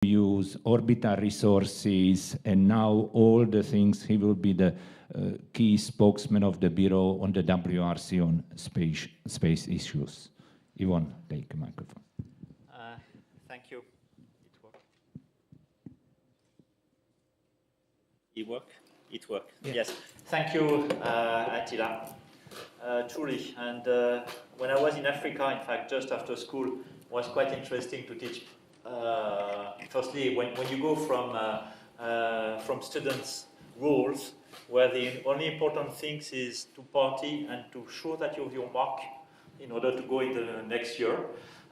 use orbital resources, and now all the things. He will be the key spokesman of the Bureau on the WRC on space issues. Yvon, take a microphone. Thank you. It work? It work. Yeah. Yes. Thank you, Attila. Truly. And when I was in Africa, in fact, just after school, it was quite interesting to teach. Firstly, when you go from students' roles, where the only important thing is to party and to show that you have your mark in order to go in the next year.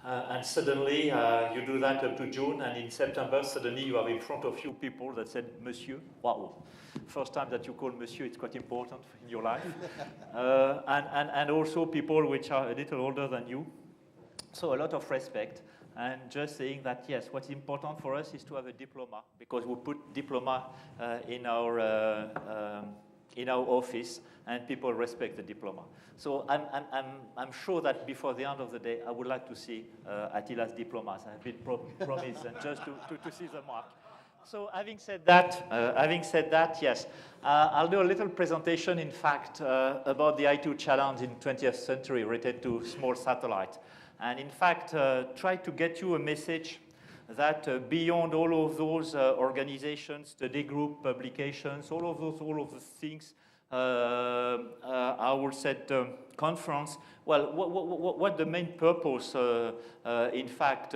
And suddenly you do that up to June, and in September, suddenly you have in front of you people that said, Monsieur, wow. First time that you call Monsieur, it's quite important in your life. And also people which are a little older than you. So a lot of respect. And just saying that, yes, what's important for us is to have a diploma, because we put diploma in our office, and people respect the diploma. So I'm sure that before the end of the day, I would like to see Attila's diplomas. I have been promised, and just to see the mark. So having said that, yes, I'll do a little presentation, in fact, about the I2 challenge in 20th century related to small satellite. And in fact, try to get you a message that beyond all of those organizations, study group, publications, all of those things, I would say conference, well, what the main purpose, in fact,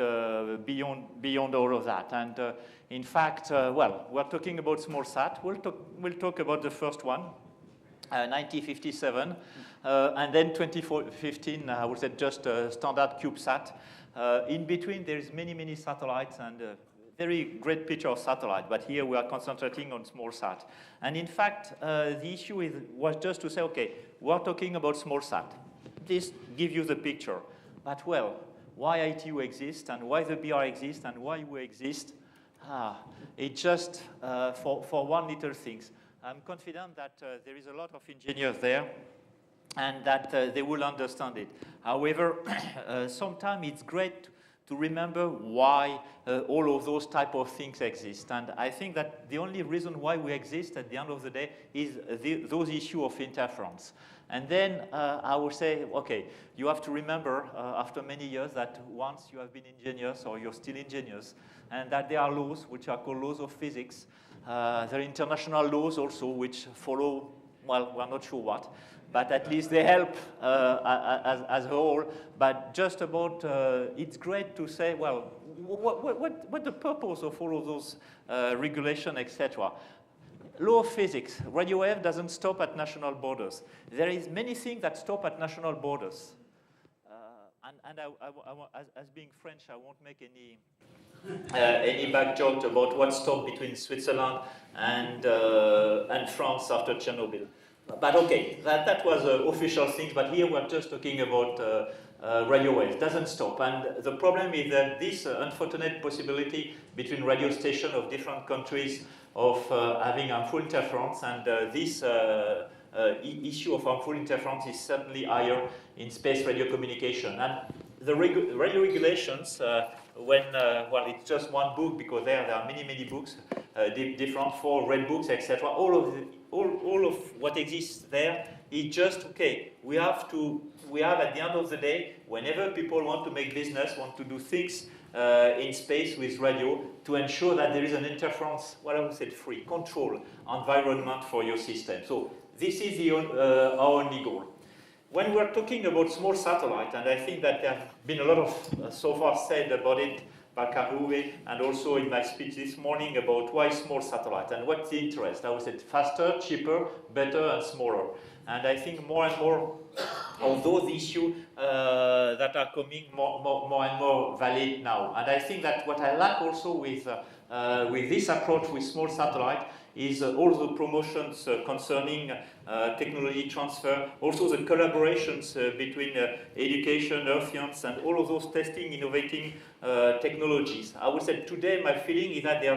beyond all of that. And in fact, well, we're talking about small sat. We'll talk about the first one, 1957. And then 2015, I would say just a standard CubeSat. In between, there's many satellites and a very great picture of satellite, but here we are concentrating on small sat. And in fact, the issue was just to say, okay, we're talking about small sat. This gives you the picture. But well, why ITU exists and why the BR exists and why we exist? It's just for one little thing. I'm confident that there is a lot of engineers there, and that they will understand it. However, sometimes it's great to remember why all of those type of things exist. And I think that the only reason why we exist at the end of the day is those issues of interference. And then I would say, okay, you have to remember after many years that once you have been engineers or you're still engineers, and that there are laws which are called laws of physics. There are international laws also which follow, well, we're not sure what, but at least they help as a whole. But just about, it's great to say, well, what the purpose of all of those regulation, etc. Law of physics, radio wave doesn't stop at national borders. There is many things that stop at national borders. And as being French, I won't make any back joke about what stopped between Switzerland and France after Chernobyl. But okay, that was official things, but here we're just talking about radio waves. Doesn't stop. And the problem is that this unfortunate possibility between radio stations of different countries of having harmful interference, and this issue of harmful interference is certainly higher in space radio communication. And the radio regulations, well, it's just one book, because there are many books, different, 4 red books, etc. All of what exists there is just, okay, we have at the end of the day, whenever people want to make business, want to do things in space with radio, to ensure that there is an interference, what I would say, free, control environment for your system. So this is our only goal. When we're talking about small satellite, and I think that there have been a lot of so far said about it by Karuwe, and also in my speech this morning about why small satellite and what's the interest. I would say faster, cheaper, better, and smaller. And I think more and more of those issues that are coming more and more valid now. And I think that what I like also with this approach with small satellite is all the promotions concerning technology transfer, also the collaborations between education, earth science, and all of those testing, innovating technologies. I would say today my feeling is that there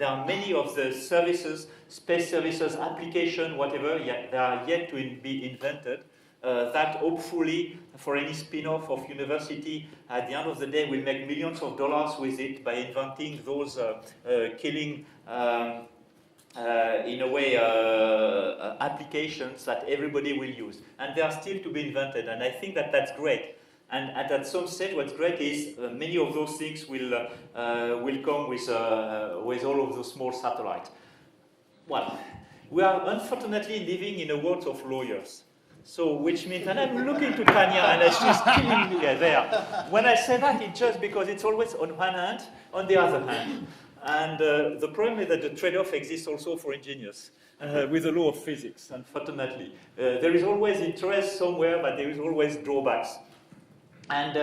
are many of the services, space services, application, whatever, they are yet to be invented. that hopefully for any spin-off of university, at the end of the day, will make millions of dollars with it by inventing those killing, in a way, applications that everybody will use. And they are still to be invented, and I think that that's great. And at some stage, what's great is many of those things will come with all of those small satellites. Well, we are unfortunately living in a world of lawyers. So, which means, and I'm looking to Tanya, and she's killing me there. When I say that, it's just because it's always on one hand, on the other hand. And the problem is that the trade-off exists also for engineers with the law of physics, unfortunately. There is always interest somewhere, but there is always drawbacks. And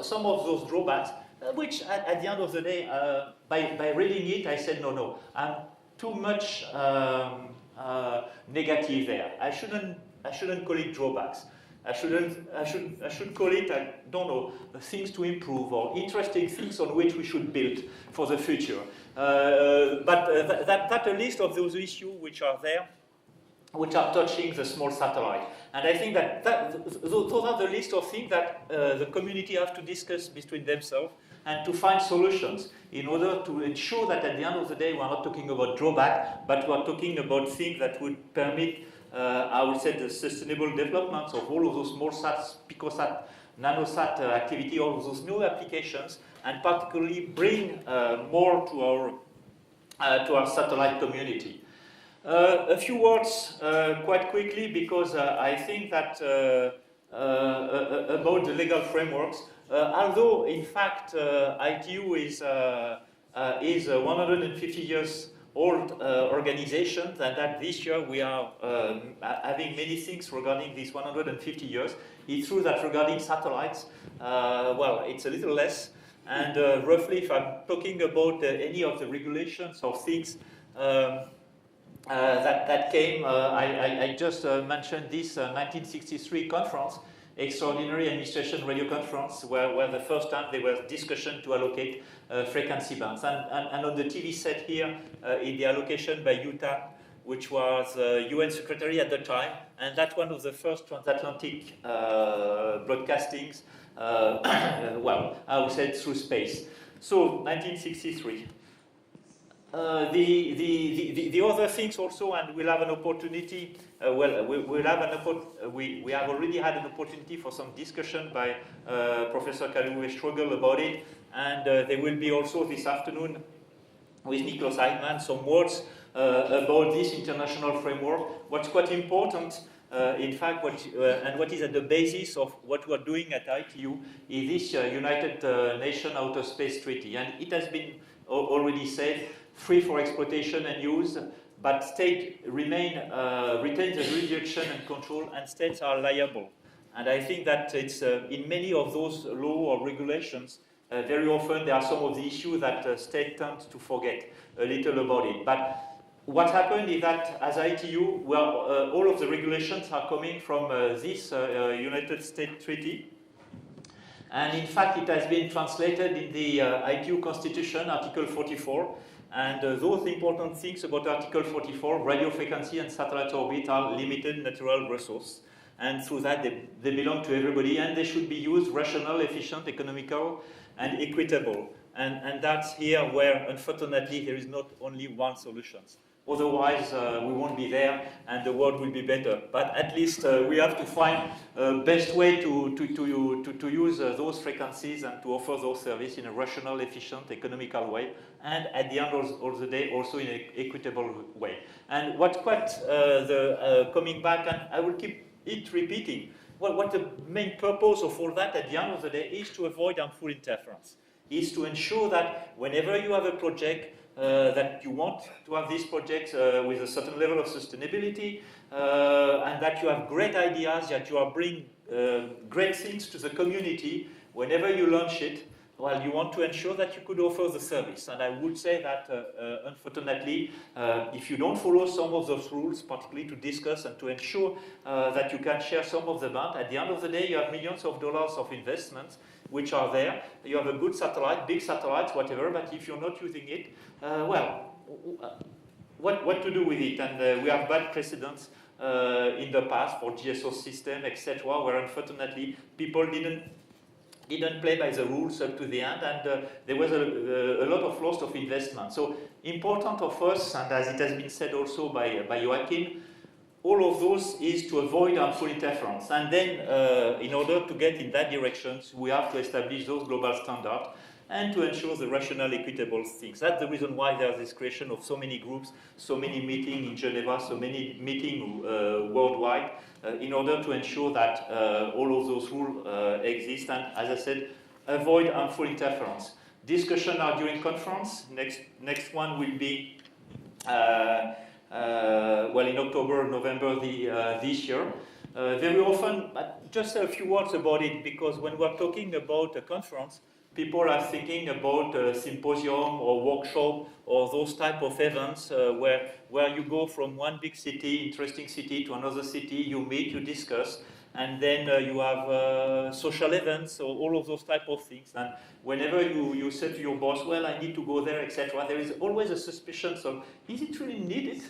some of those drawbacks, which at the end of the day, by reading it, I said, no, I'm too much negative there. I shouldn't call it drawbacks. I should call it, I don't know, things to improve or interesting things on which we should build for the future. But that's a list of those issues which are there, which are touching the small satellite. And I think that those are the list of things that the community have to discuss between themselves and to find solutions in order to ensure that at the end of the day, we're not talking about drawback, but we're talking about things that would permit, I would say, the sustainable development of all of those small sats, picosat, nanosat activity, all of those new applications, and particularly bring more to our satellite community. A few words quite quickly, because I think that about the legal frameworks, although in fact ITU is a 150 years old organization, and that this year we are having many things regarding these 150 years. It's true that regarding satellites, well, it's a little less, and roughly if I'm talking about any of the regulations or things that came, I just mentioned this 1963 conference, Extraordinary Administration Radio Conference, where the first time there was discussion to allocate frequency bands. And on the TV set here, in the allocation by Utah, which was UN Secretary at the time, and that's one of the first transatlantic broadcastings, well, I would say through space. So, 1963. The other things also, and we'll have an opportunity. We have already had an opportunity for some discussion by Professor Kaluwe-Strugel about it, and there will be also this afternoon with Niklas Heitmann some words about this international framework. What's quite important, in fact, what is at the basis of what we're doing at ITU is this United Nations Outer Space Treaty, and it has been already said, free for exploitation and use, but states retain the jurisdiction and control, and states are liable. And I think that it's in many of those laws or regulations, very often there are some of the issues that states tend to forget a little about it. But what happened is that as ITU, well, all of the regulations are coming from this United States Treaty. And in fact, it has been translated in the ITU Constitution, Article 44. And those important things about Article 44, radio frequency and satellite orbit are limited natural resource. And through that, they belong to everybody, and they should be used rational, efficient, economical, and equitable. And that's here where, unfortunately, there is not only one solution. Otherwise, we won't be there, and the world will be better. But at least we have to find the best way to use those frequencies and to offer those services in a rational, efficient, economical way, and at the end of the day, also in an equitable way. And what's quite coming back, and I will keep it repeating, what the main purpose of all that at the end of the day is to avoid harmful interference, is to ensure that whenever you have a project, that you want to have these projects with a certain level of sustainability, and that you have great ideas, that you are bringing great things to the community. Whenever you launch it, well, you want to ensure that you could offer the service. And I would say that, unfortunately, if you don't follow some of those rules, particularly to discuss and to ensure that you can share some of the band, at the end of the day, you have millions of dollars of investments which are there. You have a good satellite, big satellites, whatever, but if you're not using it, well, what to do with it? And we have bad precedents in the past for GSO system, etc., where unfortunately people didn't play by the rules up to the end, and there was a lot of loss of investment. So important of us, and as it has been said also by Joachim, all of those is to avoid harmful interference. And then in order to get in that direction, we have to establish those global standards and to ensure the rational, equitable things. That's the reason why there's this creation of so many groups, so many meetings in Geneva, so many meetings worldwide, in order to ensure that all of those rules exist and, as I said, avoid harmful interference. Discussion are during conference. Next one will be well, in October, November this year. Very often, just a few words about it, because when we're talking about a conference, people are thinking about a symposium or workshop or those type of events where you go from one big city, interesting city, to another city, you meet, you discuss, and then you have social events or all of those type of things. And whenever you say to your boss, well, I need to go there, etc., there is always a suspicion of, is it really needed?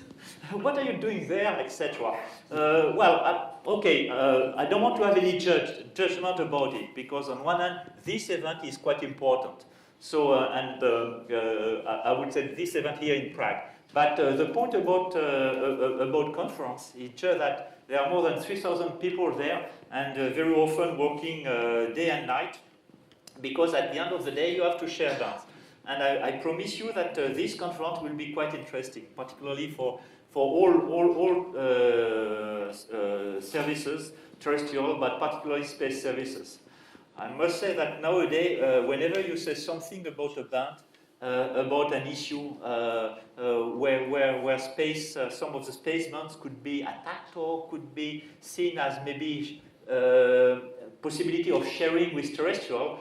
What are you doing there, etc.? I don't want to have any judgment about it, because on one hand, this event is quite important. So, I would say this event here in Prague. But the point about conference is just that there are more than 3,000 people there, and very often working day and night, because at the end of the day you have to share that. And I promise you that this conference will be quite interesting, particularly for all services, terrestrial, but particularly space services. I must say that nowadays, whenever you say something about a band, about an issue where space, some of the space bands could be attacked or could be seen as maybe possibility of sharing with terrestrial,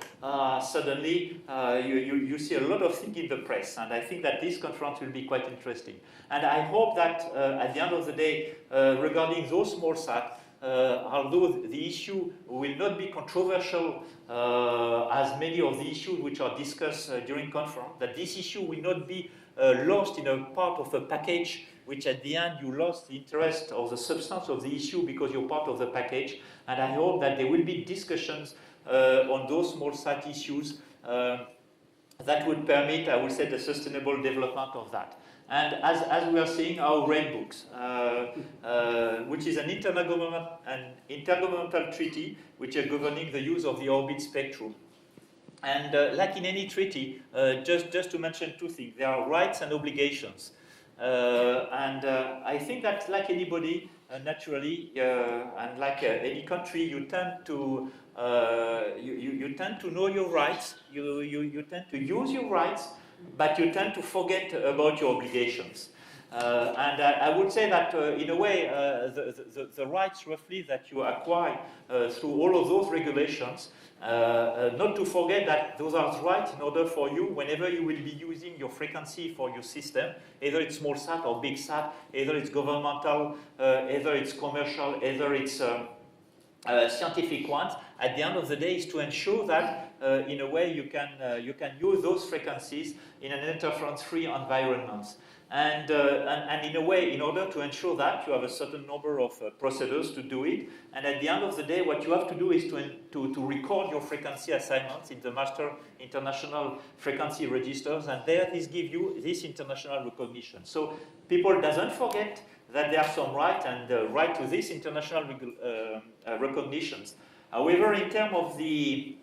suddenly you see a lot of things in the press, and I think that this conference will be quite interesting. And I hope that at the end of the day, regarding those small sat, although the issue will not be controversial as many of the issues which are discussed during conference, that this issue will not be lost in a part of a package, which at the end you lost the interest or the substance of the issue because you're part of the package. And I hope that there will be discussions on those small sat issues that would permit, I would say, the sustainable development of that. And as we are seeing, our Red Books, which is an intergovernmental treaty which is governing the use of the orbit spectrum. And like in any treaty, just to mention two things, there are rights and obligations. I think that like anybody, naturally, and like any country, you tend to you tend to know your rights, you tend to use your rights, but you tend to forget about your obligations. I would say that in a way, the rights roughly that you acquire through all of those regulations, not to forget that those are rights in order for you, whenever you will be using your frequency for your system, either it's small sat or big sat, either it's governmental, either it's commercial, either it's scientific ones, at the end of the day is to ensure that in a way you can use those frequencies in an interference-free environment. And in a way, in order to ensure that, you have a certain number of procedures to do it. And at the end of the day, what you have to do is to record your frequency assignments in the master international frequency registers, and there this gives you this international recognition. So people doesn't forget that there are some rights and right to this international recognitions. However, in terms of the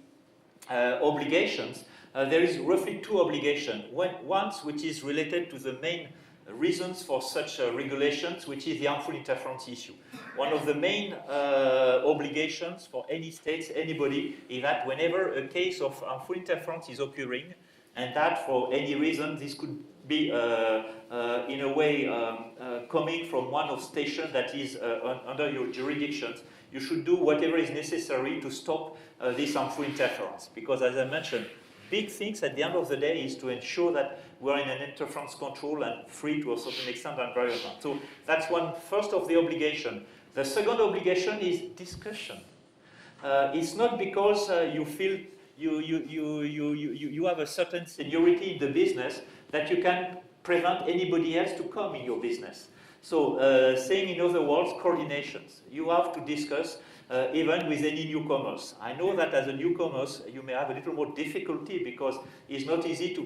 obligations, there is roughly two obligations. One which is related to the main reasons for such regulations, which is the harmful interference issue. One of the main obligations for any states, anybody, is that whenever a case of harmful interference is occurring, and that for any reason, this could be in a way coming from one of stations that is under your jurisdictions, you should do whatever is necessary to stop this harmful interference. Because as I mentioned, big things at the end of the day is to ensure that we're in an interference control and free to a certain extent environment. So that's one first of the obligation. The second obligation is discussion. It's not because you feel you have a certain seniority in the business that you can prevent anybody else to come in your business. So saying in other words, coordinations. You have to discuss even with any newcomers. I know that as a newcomers, you may have a little more difficulty because it's not easy to